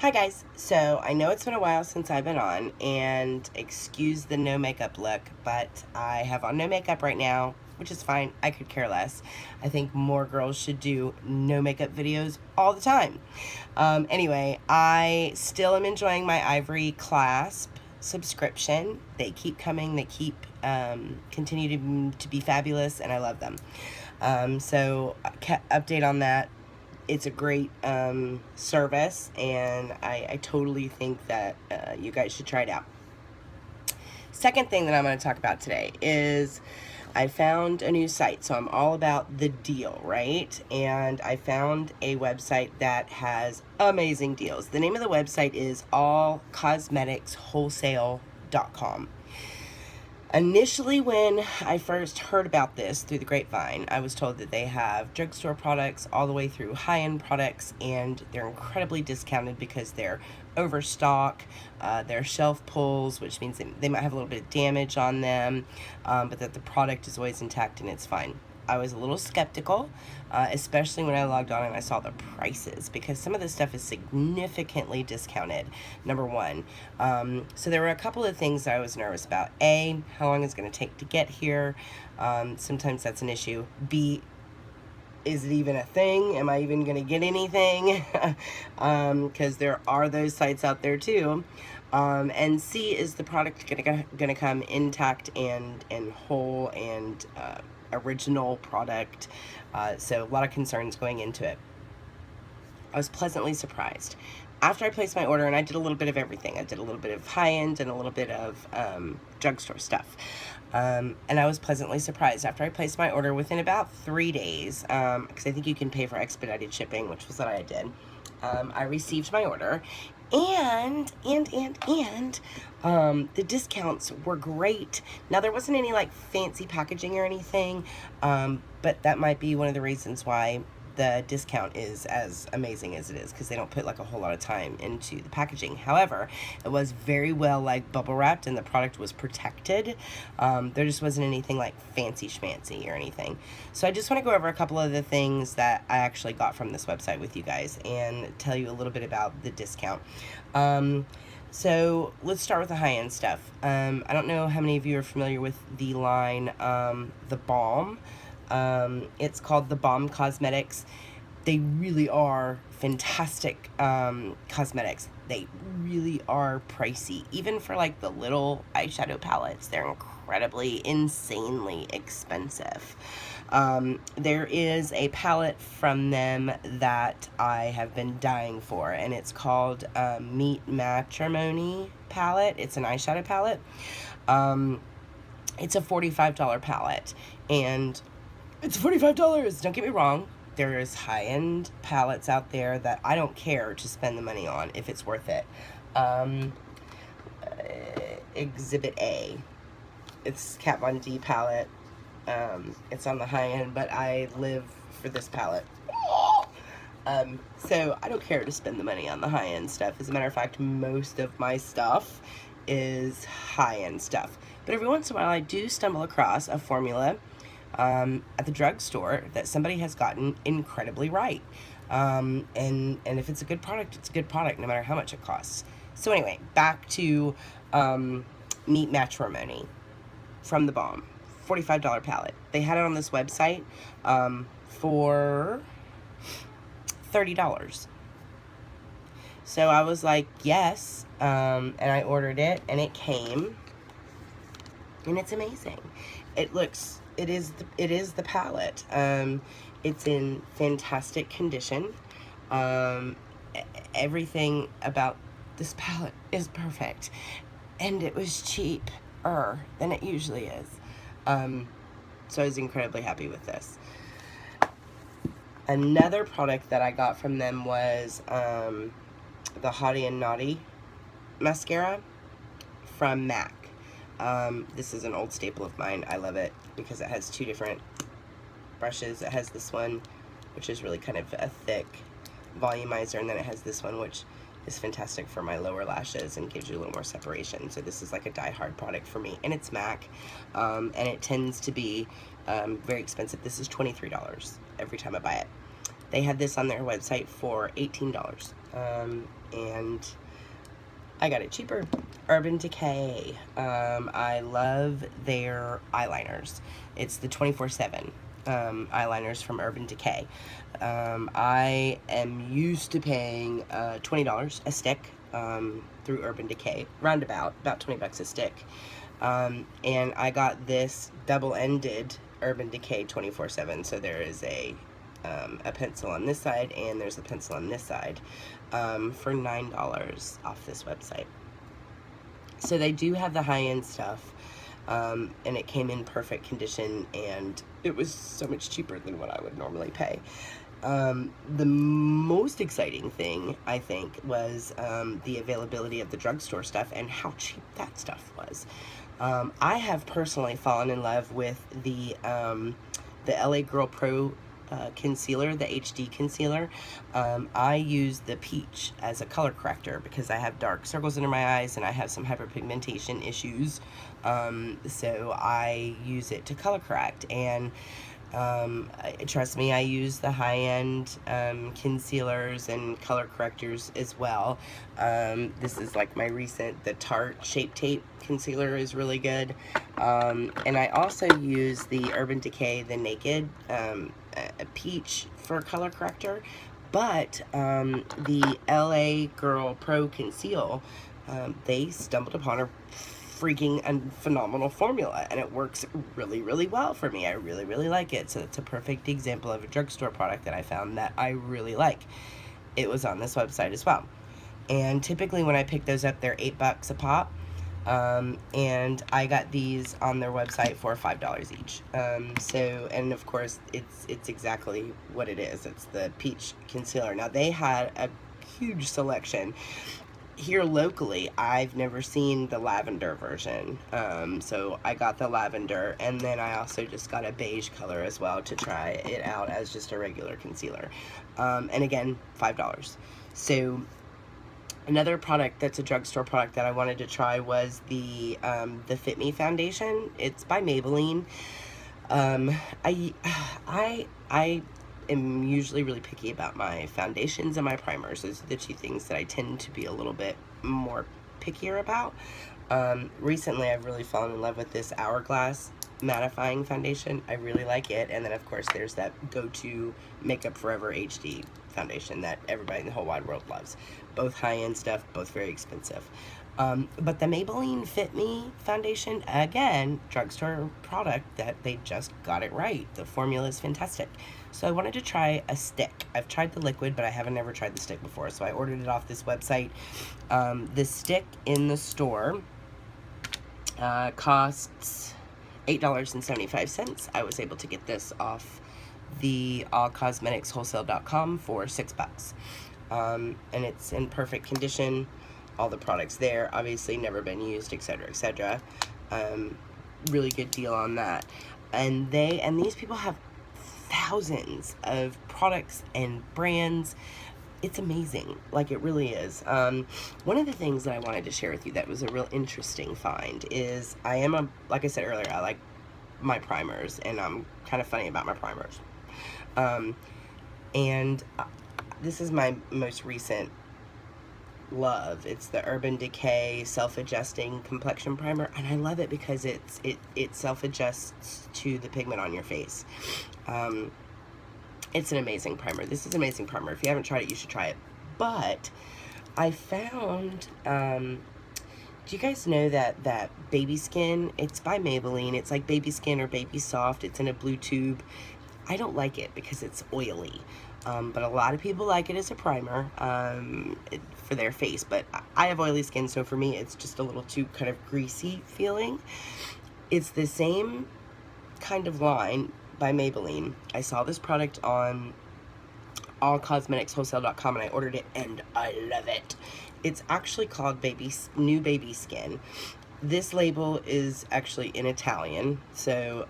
Hi guys, so I know it's been a while since I've been on, and excuse the no makeup look, but I have on no makeup right now, which is fine. I could care less. I think more girls should do no makeup videos all the time. Anyway, I still am enjoying my Ivory Clasp subscription. They keep coming, they keep continue to be fabulous, and I love them. So update on that. It's a great service, and I totally think that you guys should try it out. Second thing that I'm going to talk about today is I found a new site. So I'm all about the deal, right? And I found a website that has amazing deals. The name of the website is allcosmeticswholesale.com. Initially, when I first heard about this through the grapevine, I was told that they have drugstore products all the way through high-end products, and they're incredibly discounted because they're overstock, they're shelf pulls, which means they might have a little bit of damage on them, but that the product is always intact and it's fine. I was a little skeptical, especially when I logged on and I saw the prices, because some of this stuff is significantly discounted, number one. So there were a couple of things that I was nervous about. A, how long it's going to take to get here. Sometimes that's an issue. B, is it even a thing? Am I even going to get anything? Because there are those sites out there too. And C, is the product going to come intact and whole and original product? So a lot of concerns going into it. I was pleasantly surprised. After I placed my order, and I did a little bit of everything. I did a little bit of high-end and a little bit of drugstore stuff. And I was pleasantly surprised. After I placed my order, within about 3 days, because I think you can pay for expedited shipping, which was what I did, I received my order. And the discounts were great. Now, there wasn't any like fancy packaging or anything, but that might be one of the reasons why the discount is as amazing as it is, because they don't put like a whole lot of time into the packaging. However, it was very well like bubble wrapped, and the product was protected. There just wasn't anything like fancy schmancy or anything. So I just want to go over a couple of the things that I actually got from this website with you guys and tell you a little bit about the discount. So let's start with the high-end stuff. I don't know how many of you are familiar with the line, the Balm. It's called the Balm Cosmetics. They really are fantastic cosmetics. They really are pricey. Even for like the little eyeshadow palettes, they're incredibly, insanely expensive. There is a palette from them that I have been dying for, and it's called Meet Matrimony palette. It's an eyeshadow palette. It's a $45 palette, and it's $45. Don't get me wrong. There's high-end palettes out there that I don't care to spend the money on if it's worth it. Exhibit A. It's Kat Von D palette. It's on the high end, but I live for this palette. So I don't care to spend the money on the high-end stuff. As a matter of fact, most of my stuff is high-end stuff. But every once in a while, I do stumble across a formula at the drugstore that somebody has gotten incredibly right. And if it's a good product, it's a good product, no matter how much it costs. So anyway, back to Meet Matrimony from the Balm. $45 palette. They had it on this website for $30. So I was like, yes, and I ordered it, and it came, and it's amazing. It is the palette. It's in fantastic condition. Everything about this palette is perfect, and it was cheaper than it usually is. So I was incredibly happy with this. Another product that I got from them was the Haughty and Naughty Mascara from MAC. This is an old staple of mine. I love it because it has two different brushes. It has this one, which is really kind of a thick volumizer, and then it has this one, which is fantastic for my lower lashes and gives you a little more separation. So this is like a die-hard product for me, and it's MAC, and it tends to be very expensive. This is $23 every time I buy it. They had this on their website for $18. and I got it cheaper. Urban Decay. I love their eyeliners. It's the 24/7 eyeliners from Urban Decay. I am used to paying $20 a stick through Urban Decay, roundabout, about 20 bucks a stick. And I got this double-ended Urban Decay 24/7, so there is a pencil on this side and there's a pencil on this side for $9 off this website. So they do have the high-end stuff, and it came in perfect condition, and it was so much cheaper than what I would normally pay. The most exciting thing, I think, was the availability of the drugstore stuff and how cheap that stuff was. I have personally fallen in love with the LA Girl Pro concealer, the HD concealer. I use the peach as a color corrector because I have dark circles under my eyes and I have some hyperpigmentation issues. So I use it to color correct, and trust me, I use the high-end concealers and color correctors as well. This is like my recent, the Tarte Shape Tape concealer is really good. And I also use the Urban Decay, the Naked Peach for color corrector. But the LA Girl Pro Conceal, they stumbled upon a freaking and phenomenal formula, and it works really, really well for me. I really, really like it. So it's a perfect example of a drugstore product that I found that I really like. It was on this website as well. And typically when I pick those up, they're $8 a pop. And I got these on their website for $5 each. And of course it's exactly what it is. It's the peach concealer. Now they had a huge selection. Here locally, I've never seen the lavender version, so I got the lavender, and then I also just got a beige color as well to try it out as just a regular concealer, and again, $5. So another product that's a drugstore product that I wanted to try was the Fit Me Foundation. It's by Maybelline. I am usually really picky about my foundations and my primers. Those are the two things that I tend to be a little bit more pickier about. Recently I've really fallen in love with this Hourglass mattifying foundation. I really like it. And then of course there's that go-to Makeup Forever HD foundation that everybody in the whole wide world loves. Both high-end stuff, both very expensive. But the Maybelline Fit Me Foundation, again, drugstore product that they just got it right. The formula is fantastic. So I wanted to try a stick. I've tried the liquid, but I haven't ever tried the stick before, so I ordered it off this website. The stick in the store costs $8.75. I was able to get this off the allcosmeticswholesale.com for $6. And it's in perfect condition. All the products there, obviously never been used, etc., etc. Really good deal on that. And these people have thousands of products and brands. It's amazing. Like, it really is. One of the things that I wanted to share with you that was a real interesting find is like I said earlier, I like my primers, and I'm kind of funny about my primers. And this is my most recent love. It's the Urban Decay Self-Adjusting Complexion Primer, and I love it because it self-adjusts to the pigment on your face. It's an amazing primer. This is an amazing primer. If you haven't tried it, you should try it. But I found, do you guys know that Baby Skin, it's by Maybelline, it's like Baby Skin or Baby Soft, it's in a blue tube. I don't like it because it's oily. But a lot of people like it as a primer for their face, but I have oily skin, so for me it's just a little too kind of greasy feeling. It's the same kind of line by Maybelline. I saw this product on allcosmeticswholesale.com and I ordered it, and I love it. It's actually called New Baby Skin. This label is actually in Italian, so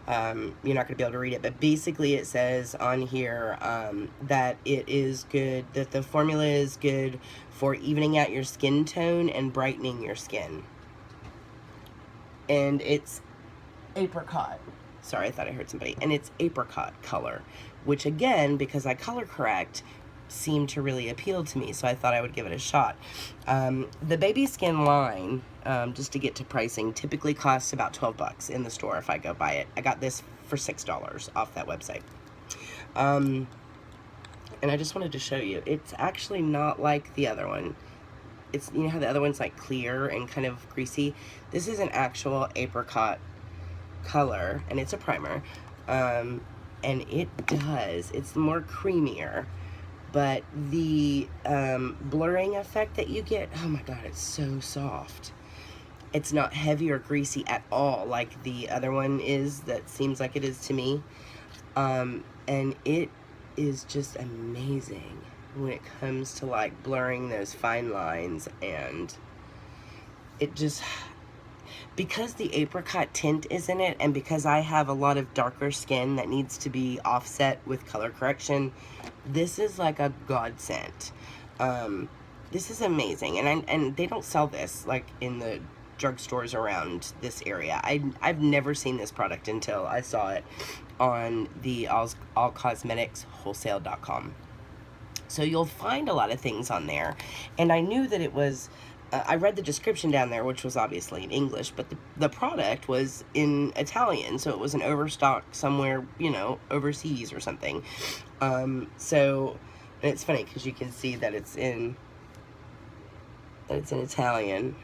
you're not going to be able to read it, but basically it says on here that it is good, that the formula is good for evening out your skin tone and brightening your skin. And it's apricot. Sorry, I thought I heard somebody. And it's apricot color, which again, because I color correct, seemed to really appeal to me, so I thought I would give it a shot. The baby skin line, just to get to pricing, typically costs about 12 bucks in the store if I go buy it. I got this for $6 off that website. And I just wanted to show you, it's actually not like the other one. It's, you know how the other one's like clear and kind of greasy? This is an actual apricot color, and it's a primer. And it's more creamier, but the blurring effect that you get, oh my god, it's so soft. It's not heavy or greasy at all like the other one is, that seems like it is to me. And it is just amazing when it comes to like blurring those fine lines, and it just, because the apricot tint is in it, and because I have a lot of darker skin that needs to be offset with color correction, this is like a godsend. This is amazing, and they don't sell this like in the drugstores around this area. I've never seen this product until I saw it on the All Cosmetics wholesale.com. So you'll find a lot of things on there, and I knew that it was, I read the description down there, which was obviously in English, but the product was in Italian, so it was an overstock somewhere, you know, overseas or something. So, and it's funny because you can see that it's in Italian,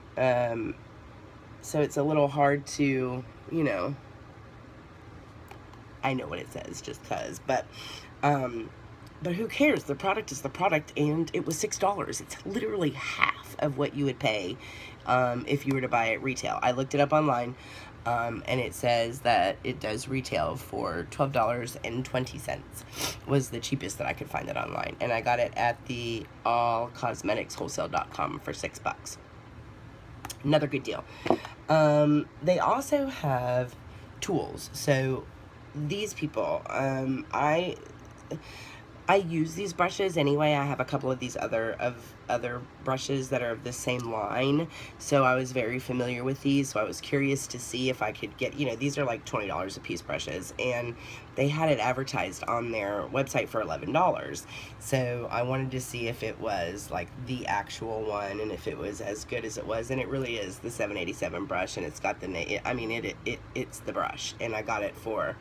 so it's a little hard to, you know, I know what it says just cause, but who cares? The product is the product, and it was $6. It's literally half of what you would pay if you were to buy it retail. I looked it up online, and it says that it does retail for $12.20 was the cheapest that I could find it online, and I got it at the allcosmeticswholesale.com for $6. Another good deal. They also have tools. So these people, I use these brushes anyway. I have a couple of these other brushes that are of the same line, so I was very familiar with these, so I was curious to see if I could get, you know, these are like $20 a piece brushes, and they had it advertised on their website for $11, so I wanted to see if it was like the actual one and if it was as good as it was, and it really is the 787 brush, and it's got the name, I mean, it's the brush, and I got it for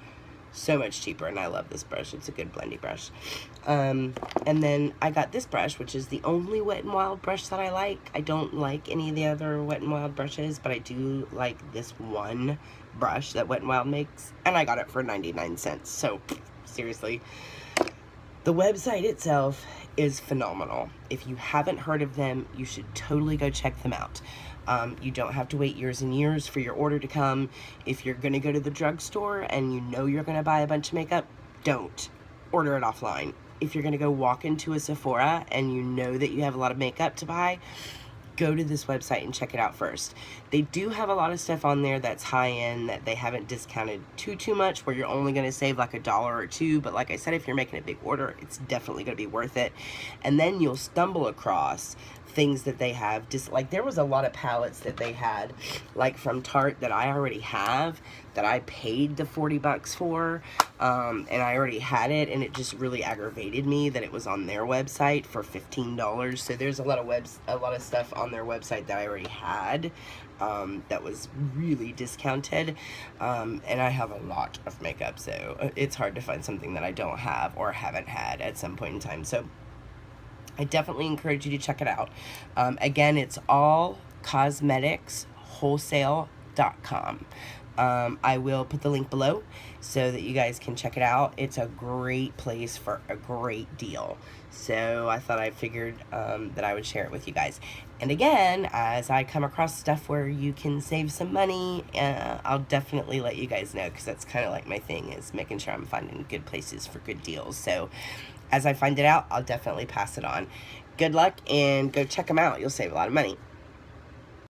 so much cheaper, and I love this brush. It's a good blendy brush. And then I got this brush, which is the only Wet n Wild brush that I like. I don't like any of the other Wet n Wild brushes, but I do like this one brush that Wet n Wild makes, and I got it for 99 cents. So seriously, the website itself is phenomenal. If you haven't heard of them, you should totally go check them out. You don't have to wait years and years for your order to come. If you're going to go to the drugstore and you know you're going to buy a bunch of makeup, don't. Order it offline. If you're going to go walk into a Sephora and you know that you have a lot of makeup to buy, go to this website and check it out first. They do have a lot of stuff on there that's high-end that they haven't discounted too much, where you're only going to save like $1 or $2, but like I said, if you're making a big order, it's definitely going to be worth it. And then you'll stumble across things that they have, just like there was a lot of palettes that they had like from Tarte that I already have, that I paid the 40 bucks for, and I already had it, and it just really aggravated me that it was on their website for $15. So there's a lot of stuff on their website that I already had, that was really discounted, and I have a lot of makeup, so it's hard to find something that I don't have or haven't had at some point in time. So I definitely encourage you to check it out. Again, it's allcosmeticswholesale.com. I will put the link below so that you guys can check it out. It's a great place for a great deal. So I thought I figured that I would share it with you guys. And again, as I come across stuff where you can save some money, I'll definitely let you guys know, because that's kind of like my thing, is making sure I'm finding good places for good deals. So as I find it out, I'll definitely pass it on. Good luck, and go check them out. You'll save a lot of money.